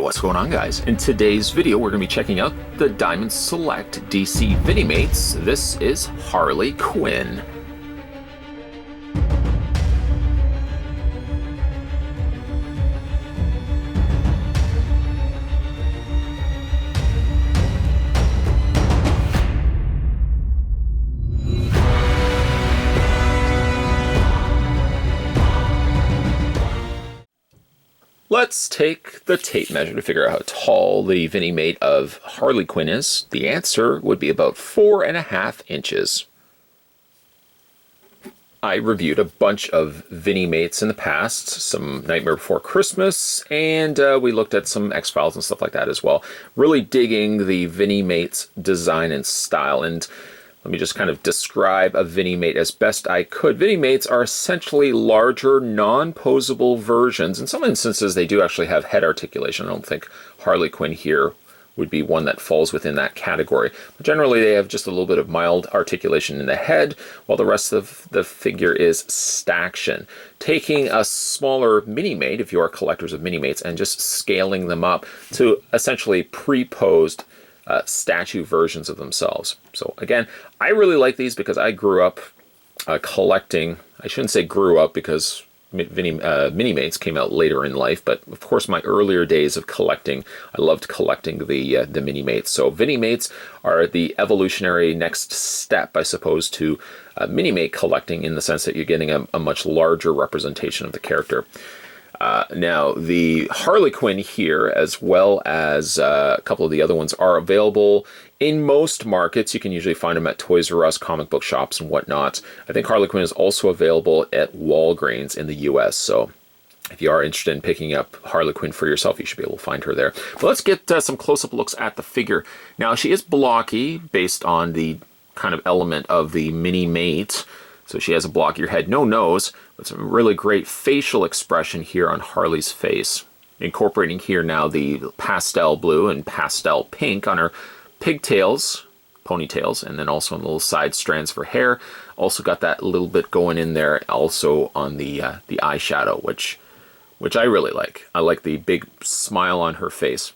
What's going on, guys? In today's video, we're going to be checking out the Diamond Select DC Vinimates. This is Harley Quinn. Let's take the tape measure to figure out how tall the Vinimate of Harley Quinn is. The answer would be about 4.5 inches. I reviewed a bunch of Vinimates in the past, some Nightmare Before Christmas, and we looked at some X-Files and stuff like that as well. Really digging the Vinimate's design and style, and let me just kind of describe a Vinimate as best I could. Vinimates are essentially larger, non-posable versions. In some instances, they do actually have head articulation. I don't think Harley Quinn here would be one that falls within that category. But generally, they have just a little bit of mild articulation in the head, while the rest of the figure is staction. Taking a smaller Minimate, if you are collectors of Minimates, and just scaling them up to essentially pre-posed statue versions of themselves. So again, I really like these because I grew up collecting. I shouldn't say grew up because Minimates came out later in life, but of course my earlier days of collecting, I loved collecting the Minimates. So Vinimates are the evolutionary next step, I suppose, to Minimate collecting, in the sense that you're getting a much larger representation of the character. Now, the Harley Quinn here, as well as a couple of the other ones, are available in most markets. You can usually find them at Toys R Us, comic book shops, and whatnot. I think Harley Quinn is also available at Walgreens in the US, so if you are interested in picking up Harley Quinn for yourself, you should be able to find her there. But let's get some close-up looks at the figure. Now, she is blocky based on the kind of element of the Minimate. So she has a blockier head, no nose, but some really great facial expression here on Harley's face. Incorporating here now the pastel blue and pastel pink on her pigtails, ponytails, and then also on the little side strands for hair. Also got that little bit going in there also on the eyeshadow, which I really like. I like the big smile on her face.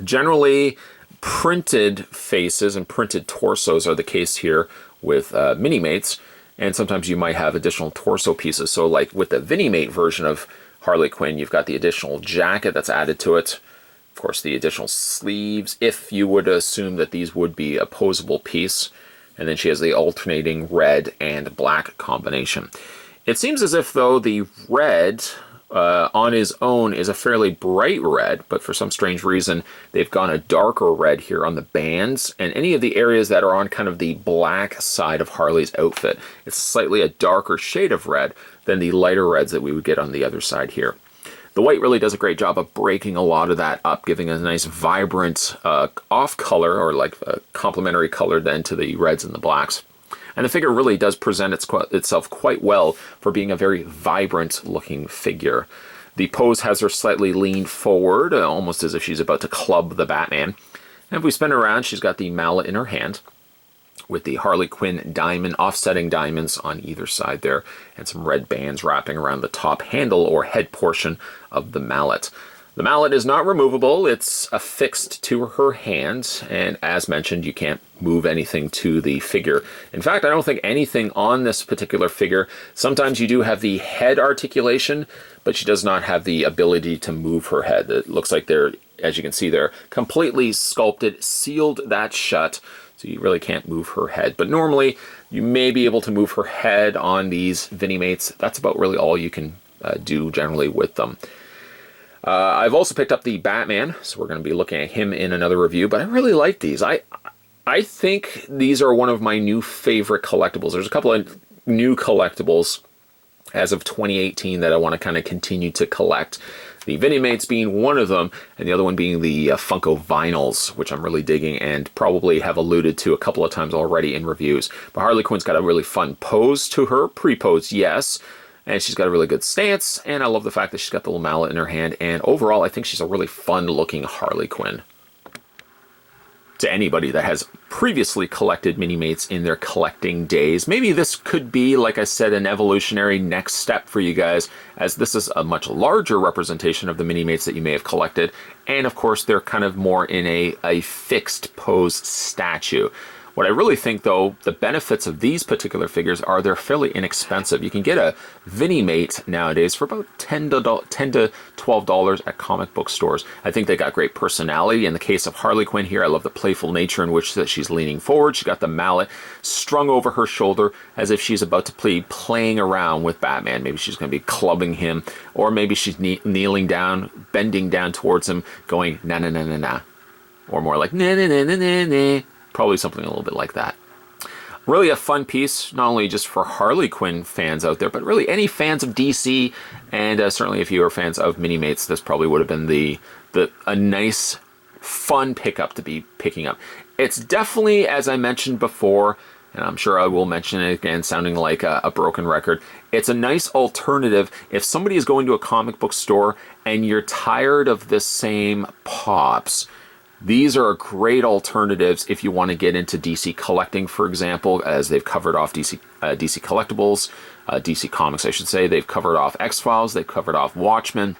Generally, printed faces and printed torsos are the case here with Minimates. And sometimes you might have additional torso pieces. So like with the Vinimate version of Harley Quinn, you've got the additional jacket that's added to it. Of course, the additional sleeves, if you would assume that these would be a posable piece. And then she has the alternating red and black combination. It seems as if, though, the red on his own is a fairly bright red, but for some strange reason, they've gone a darker red here on the bands, and any of the areas that are on kind of the black side of Harley's outfit. It's slightly a darker shade of red than the lighter reds that we would get on the other side here. The white really does a great job of breaking a lot of that up, giving a nice vibrant off color, or like a complementary color then to the reds and the blacks. And the figure really does present itself quite well for being a very vibrant looking figure. The pose has her slightly leaned forward, almost as if she's about to club the Batman. And if we spin around, she's got the mallet in her hand with the Harley Quinn diamond, offsetting diamonds on either side there, and some red bands wrapping around the top handle or head portion of the mallet. The mallet is not removable, it's affixed to her hand, and as mentioned, you can't move anything to the figure. In fact, I don't think anything on this particular figure. Sometimes you do have the head articulation, but she does not have the ability to move her head. It looks like they're, as you can see, they're completely sculpted, sealed that shut, so you really can't move her head. But normally, you may be able to move her head on these Vinimates. That's about really all you can do generally with them. I've also picked up the Batman, so we're going to be looking at him in another review, but I really like these. I think these are one of my new favorite collectibles. There's a couple of new collectibles as of 2018 that I want to kind of continue to collect. The Vinimates being one of them, and the other one being the Funko Vinyls, which I'm really digging and probably have alluded to a couple of times already in reviews. But Harley Quinn's got a really fun pose to her, pre-pose, yes. And she's got a really good stance, and I love the fact that she's got the little mallet in her hand, and overall I think she's a really fun looking Harley Quinn. to anybody that has previously collected Minimates in their collecting days. Maybe this could be, like I said, an evolutionary next step for you guys, as this is a much larger representation of the Minimates that you may have collected. And of course, they're kind of more in a fixed pose statue. What I really think, though, the benefits of these particular figures are they're fairly inexpensive. You can get a Vinimate nowadays for about $10 to $12 at comic book stores. I think they got great personality. In the case of Harley Quinn here, I love the playful nature in which that she's leaning forward. She's got the mallet strung over her shoulder as if she's about to be playing around with Batman. Maybe she's going to be clubbing him, or maybe she's kneeling down, bending down towards him, going na na na na na, or more like na na na na na na. Probably something a little bit like that. Really a fun piece, not only just for Harley Quinn fans out there, but really any fans of DC, and certainly if you are fans of Minimates, this probably would have been a nice, fun pickup to be picking up. It's definitely, as I mentioned before, and I'm sure I will mention it again, sounding like a broken record, it's a nice alternative if somebody is going to a comic book store and you're tired of the same pops. These are great alternatives if you want to get into DC collecting, for example, as they've covered off DC Collectibles, DC Comics, I should say. They've covered off X-Files, they've covered off Watchmen,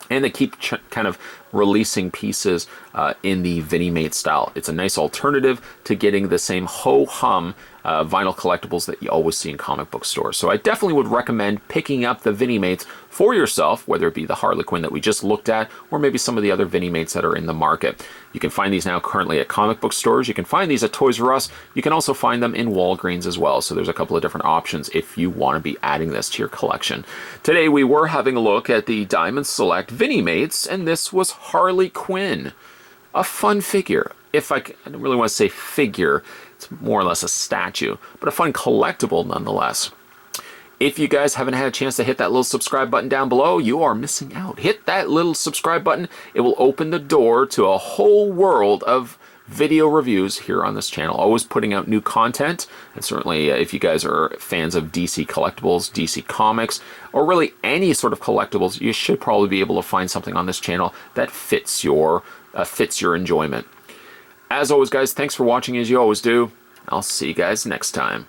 and they keep kind of releasing pieces in the Vinimate style. It's a nice alternative to getting the same ho-hum vinyl collectibles that you always see in comic book stores. So I definitely would recommend picking up the Vinimates for yourself, whether it be the Harley Quinn that we just looked at, or maybe some of the other Vinimates that are in the market. You can find these now currently at comic book stores. You can find these at Toys R Us. You can also find them in Walgreens as well. So there's a couple of different options if you want to be adding this to your collection. Today we were having a look at the Diamond Select Vinimates, and this was Harley Quinn. A fun figure. I don't really want to say figure, it's more or less a statue, but a fun collectible nonetheless. If you guys haven't had a chance to hit that little subscribe button down below, you are missing out. Hit that little subscribe button. It will open the door to a whole world of video reviews here on this channel. Always putting out new content. And certainly if you guys are fans of DC Collectibles, DC Comics, or really any sort of collectibles, you should probably be able to find something on this channel that fits your enjoyment. As always, guys, thanks for watching as you always do. I'll see you guys next time.